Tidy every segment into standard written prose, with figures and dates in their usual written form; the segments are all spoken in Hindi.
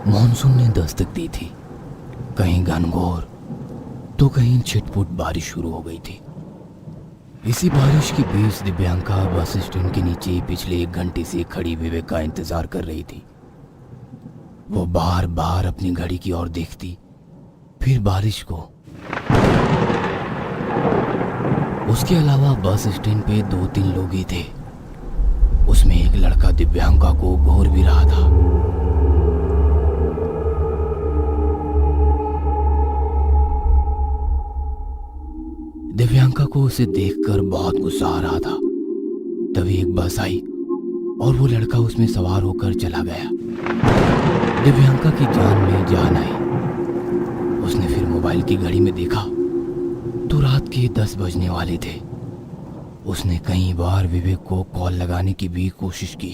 मॉनसून ने दस्तक दी थी। कहीं घनघोर तो कहीं छिटपुट बारिश शुरू हो गई थी। इसी बारिश के बीच दिव्यांका बस स्टैंड के नीचे पिछले 1 घंटे से खड़ी विवेक का इंतजार कर रही थी। वो बार बार अपनी घड़ी की ओर देखती, फिर बारिश को। उसके अलावा बस स्टैंड पे 2-3 लोग ही थे। उसमें एक लड़का दिव्यांका को घूर भी रहा था। दिव्यांका को उसे देखकर बहुत गुस्सा आ रहा था। तभी एक बस आई और वो लड़का उसमें सवार होकर चला गया। दिव्यांका की जान में जान आई। उसने फिर मोबाइल की घड़ी में देखा तो रात के 10 बजने वाले थे। उसने कई बार विवेक को कॉल लगाने की भी कोशिश की,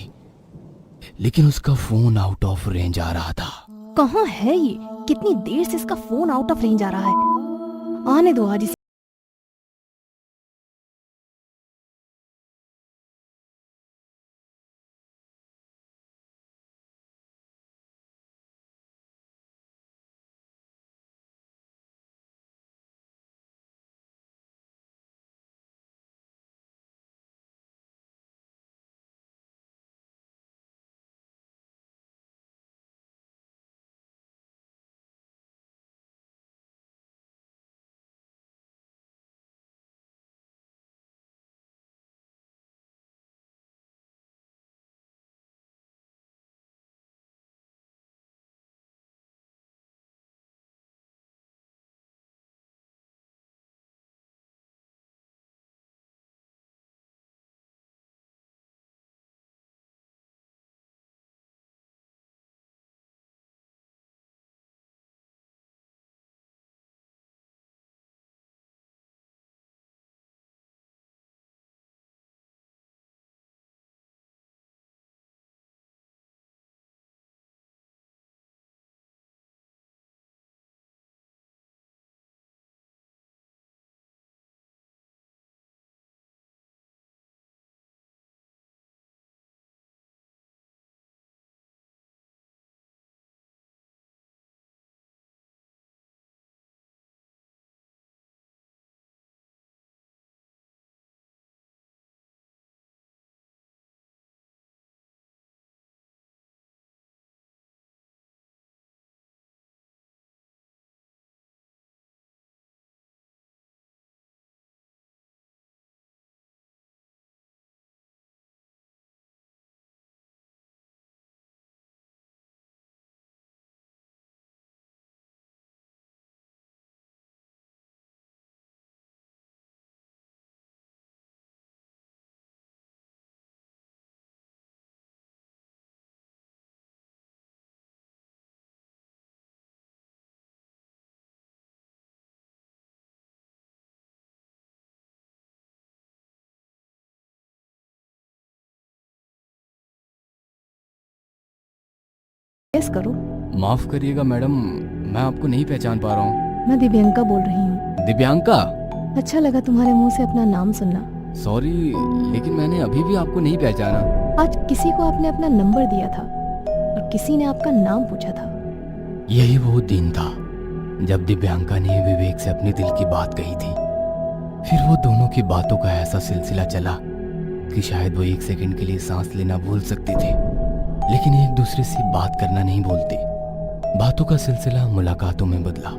लेकिन उसका फोन आउट ऑफ रेंज आ रहा था। कहाँ है ये? कितनी देर से इसका फोन आउट ऑफ रेंज आ रहा है। आने दो आज इसे। गेस करो। माफ करिएगा मैडम, मैं आपको नहीं पहचान पा रहा हूँ। मैं दिव्यांका बोल रही हूँ। दिव्यांका? अच्छा लगा तुम्हारे मुंह से अपना नाम सुनना। सॉरी, लेकिन मैंने अभी भी आपको नहीं पहचाना। आज किसी को आपने अपना नंबर दिया था और किसी ने आपका नाम पूछा था। यही वो दिन था जब दिव्यांका ने विवेक से अपने दिल की बात कही थी। फिर वो दोनों की बातों का ऐसा सिलसिला चला कि शायद वो 1 सेकंड के लिए सांस लेना भूल सकते थे, लेकिन एक दूसरे से बात करना नहीं भूलते। बातों का सिलसिला मुलाकातों में बदला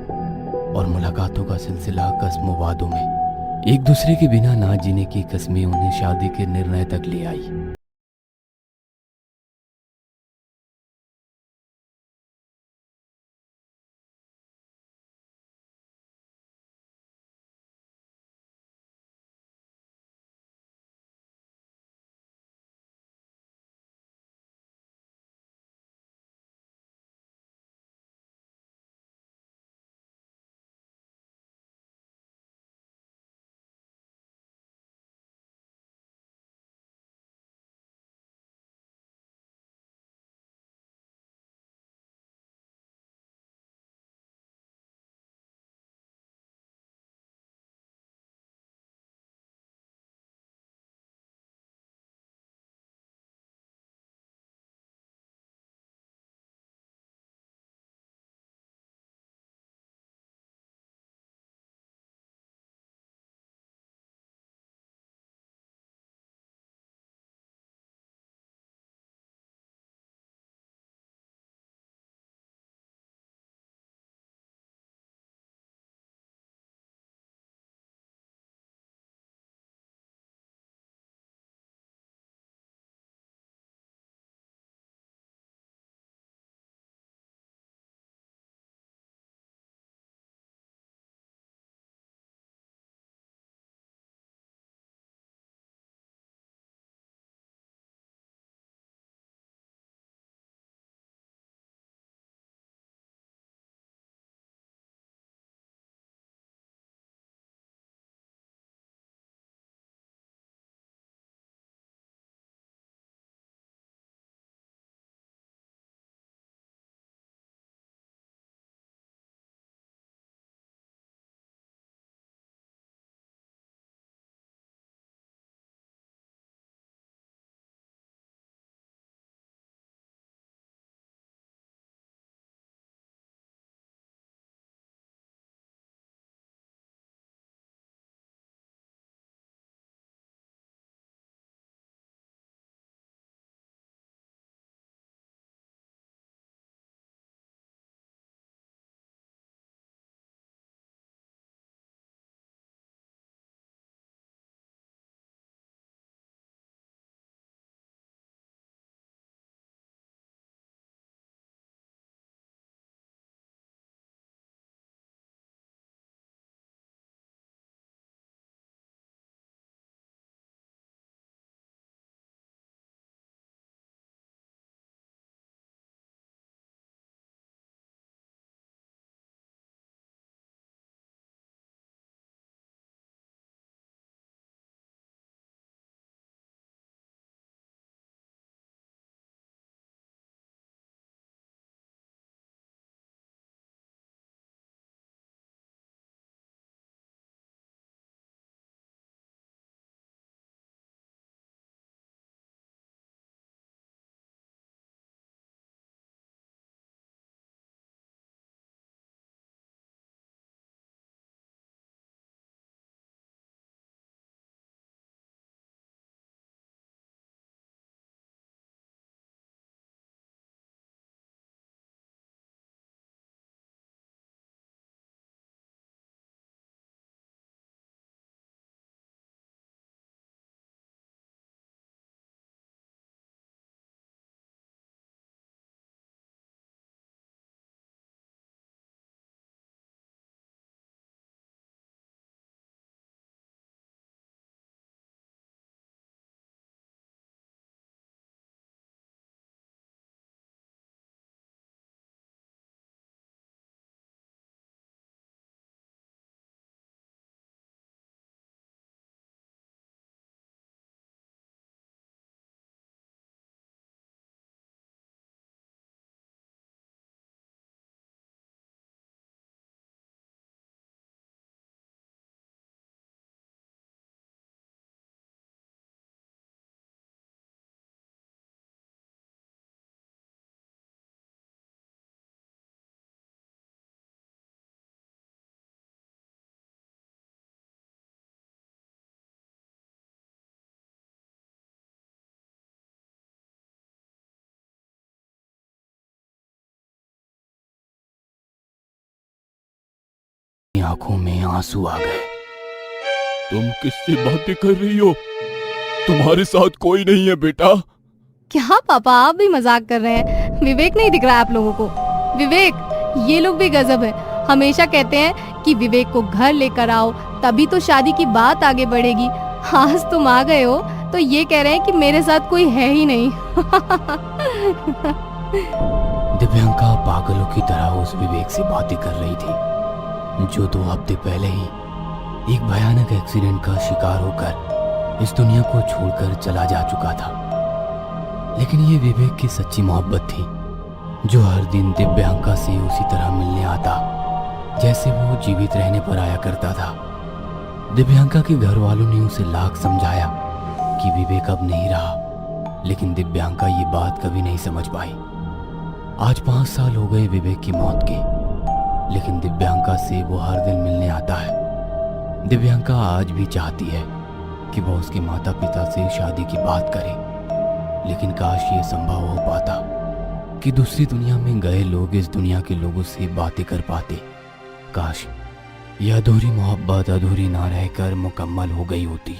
और मुलाकातों का सिलसिला कस्मों वादों में। एक दूसरे के बिना ना जीने की कस्में उन्हें शादी के निर्णय तक ले आई। आंखों में आंसू आ गए। तुम किससे बातें कर रही हो? तुम्हारे साथ कोई नहीं है बेटा। क्या पापा, आप भी मजाक कर रहे हैं? विवेक नहीं दिख रहा है आप लोगों को? विवेक, ये लोग भी गजब है। हमेशा कहते हैं कि विवेक को घर लेकर आओ, तभी तो शादी की बात आगे बढ़ेगी। आज तुम आ गए हो तो ये कह रहे हैं कि मेरे साथ कोई है ही नहीं। दिव्यांका पागलों की तरह उस विवेक से बातें कर रही थी, जो 2 हफ्ते पहले ही एक भयानक एक्सीडेंट का शिकार होकर इस दुनिया को छोड़कर चला जा चुका था। लेकिन ये विवेक की सच्ची मोहब्बत थी, जो हर दिन दिव्यांका से उसी तरह मिलने आता जैसे वो जीवित रहने पर आया करता था। दिव्यांका के घर वालों ने उसे लाख समझाया कि विवेक अब नहीं रहा, लेकिन दिव्यांका ये बात कभी नहीं समझ पाई। आज 5 साल हो गए विवेक की मौत के, लेकिन दिव्यांका से वो हर दिन मिलने आता है। दिव्यांका आज भी चाहती है कि वो उसके माता पिता से शादी की बात करे, लेकिन काश ये संभव हो पाता कि दूसरी दुनिया में गए लोग इस दुनिया के लोगों से बातें कर पाते। काश ये अधूरी मोहब्बत अधूरी ना रहकर मुकम्मल हो गई होती।